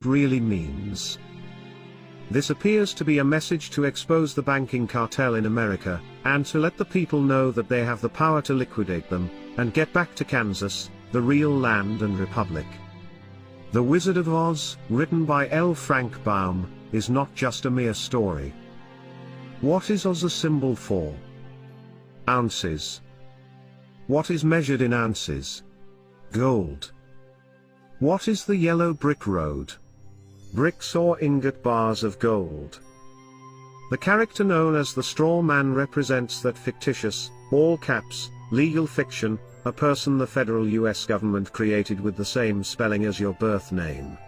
really means. This appears to be a message to expose the banking cartel in America, and to let the people know that they have the power to liquidate them, and get back to Kansas, the real land and republic. The Wizard of Oz, written by L. Frank Baum, is not just a mere story. What is Oz a symbol for? Ounces. What is measured in ounces? Gold. What is the yellow brick road? Bricks or ingot bars of gold. The character known as the straw man represents that fictitious, all caps, legal fiction, a person the federal US government created with the same spelling as your birth name.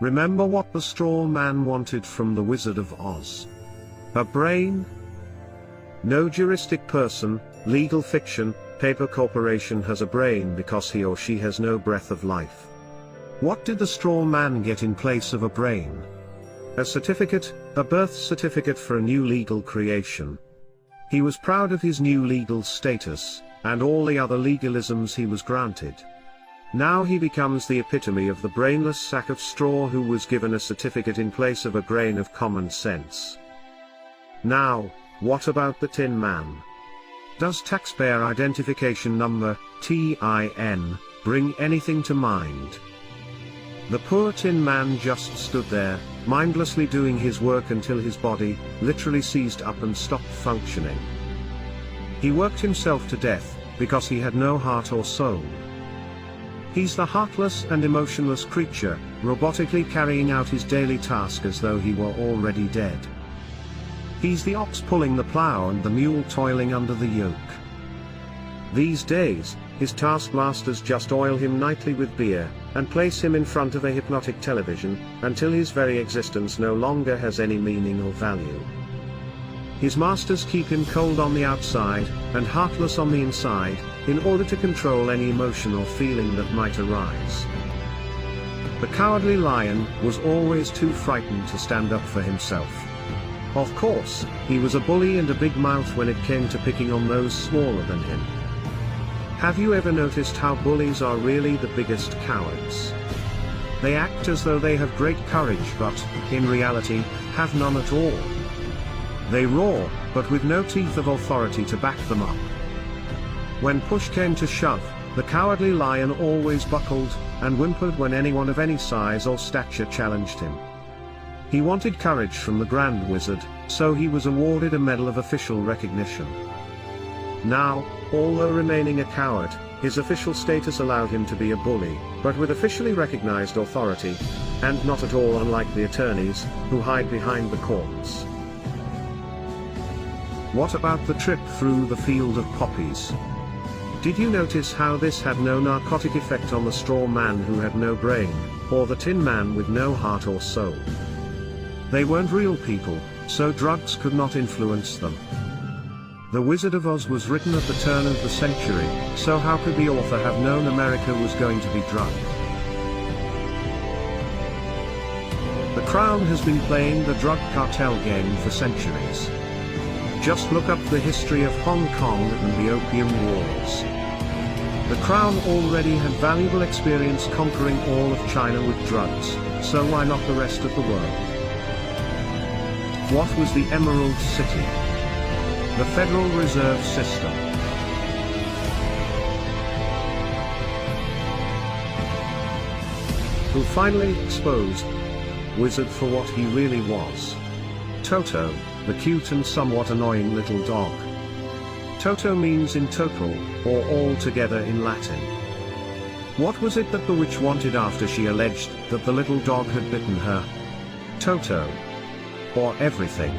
Remember what the straw man wanted from the Wizard of Oz? A brain? No juristic person, legal fiction, paper corporation has a brain because he or she has no breath of life. What did the straw man get in place of a brain? A certificate, a birth certificate for a new legal creation. He was proud of his new legal status, and all the other legalisms he was granted. Now he becomes the epitome of the brainless sack of straw who was given a certificate in place of a grain of common sense. Now, what about the Tin Man? Does taxpayer identification number, TIN, bring anything to mind? The poor Tin Man just stood there, mindlessly doing his work until his body, literally seized up and stopped functioning. He worked himself to death, because he had no heart or soul. He's the heartless and emotionless creature, robotically carrying out his daily task as though he were already dead. He's the ox pulling the plow and the mule toiling under the yoke. These days, his taskmasters just oil him nightly with beer, and place him in front of a hypnotic television, until his very existence no longer has any meaning or value. His masters keep him cold on the outside, and heartless on the inside, in order to control any emotion or feeling that might arise. The Cowardly Lion was always too frightened to stand up for himself. Of course, he was a bully and a big mouth when it came to picking on those smaller than him. Have you ever noticed how bullies are really the biggest cowards? They act as though they have great courage but, in reality, have none at all. They roar, but with no teeth of authority to back them up. When push came to shove, the Cowardly Lion always buckled, and whimpered when anyone of any size or stature challenged him. He wanted courage from the Grand Wizard, so he was awarded a medal of official recognition. Now, although remaining a coward, his official status allowed him to be a bully, but with officially recognized authority, and not at all unlike the attorneys, who hide behind the courts. What about the trip through the field of poppies? Did you notice how this had no narcotic effect on the straw man who had no brain, or the Tin Man with no heart or soul? They weren't real people, so drugs could not influence them. The Wizard of Oz was written at the turn of the century, so how could the author have known America was going to be drugged? The Crown has been playing the drug cartel game for centuries. Just look up the history of Hong Kong and the Opium Wars. The Crown already had valuable experience conquering all of China with drugs, so why not the rest of the world? What was the Emerald City? The Federal Reserve System. Who finally exposed Wizard for what he really was. Toto, the cute and somewhat annoying little dog. Toto means in total, or all together in Latin. What was it that the witch wanted after she alleged that the little dog had bitten her? Toto. Or everything.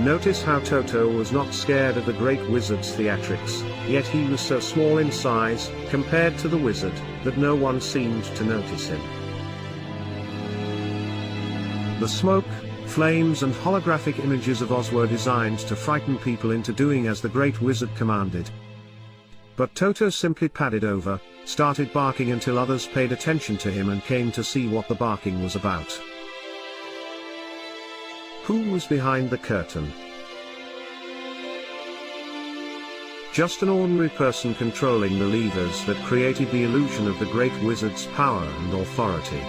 Notice how Toto was not scared of the great wizard's theatrics, yet he was so small in size, compared to the wizard, that no one seemed to notice him. The smoke, flames and holographic images of Oz were designed to frighten people into doing as the great wizard commanded. But Toto simply padded over, started barking until others paid attention to him and came to see what the barking was about. Who was behind the curtain? Just an ordinary person controlling the levers that created the illusion of the great wizard's power and authority.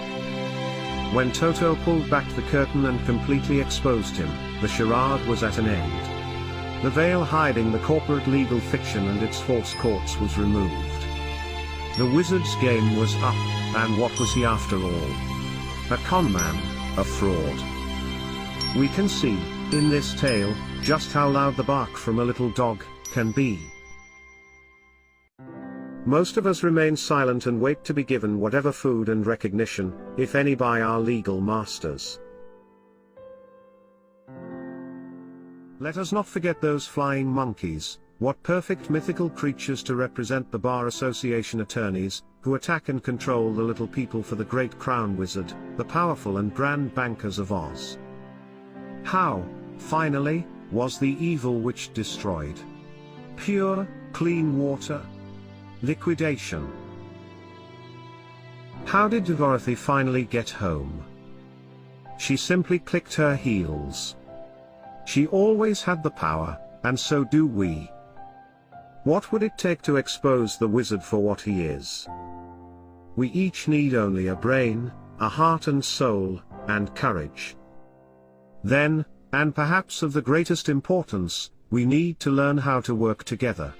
When Toto pulled back the curtain and completely exposed him, the charade was at an end. The veil hiding the corporate legal fiction and its false courts was removed. The wizard's game was up, and what was he after all? A conman, a fraud. We can see, in this tale, just how loud the bark from a little dog can be. Most of us remain silent and wait to be given whatever food and recognition, if any, by our legal masters. Let us not forget those flying monkeys. What perfect mythical creatures to represent the Bar Association attorneys, who attack and control the little people for the great crown wizard, the powerful and grand bankers of Oz. How, finally, was the evil witch destroyed? Pure, clean water? Liquidation. How did Dorothy finally get home? She simply clicked her heels. She always had the power, and so do we. What would it take to expose the wizard for what he is? We each need only a brain, a heart and soul, and courage. Then, and perhaps of the greatest importance, we need to learn how to work together.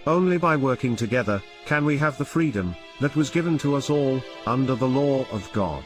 Only by working together, can we have the freedom that was given to us all, under the law of God.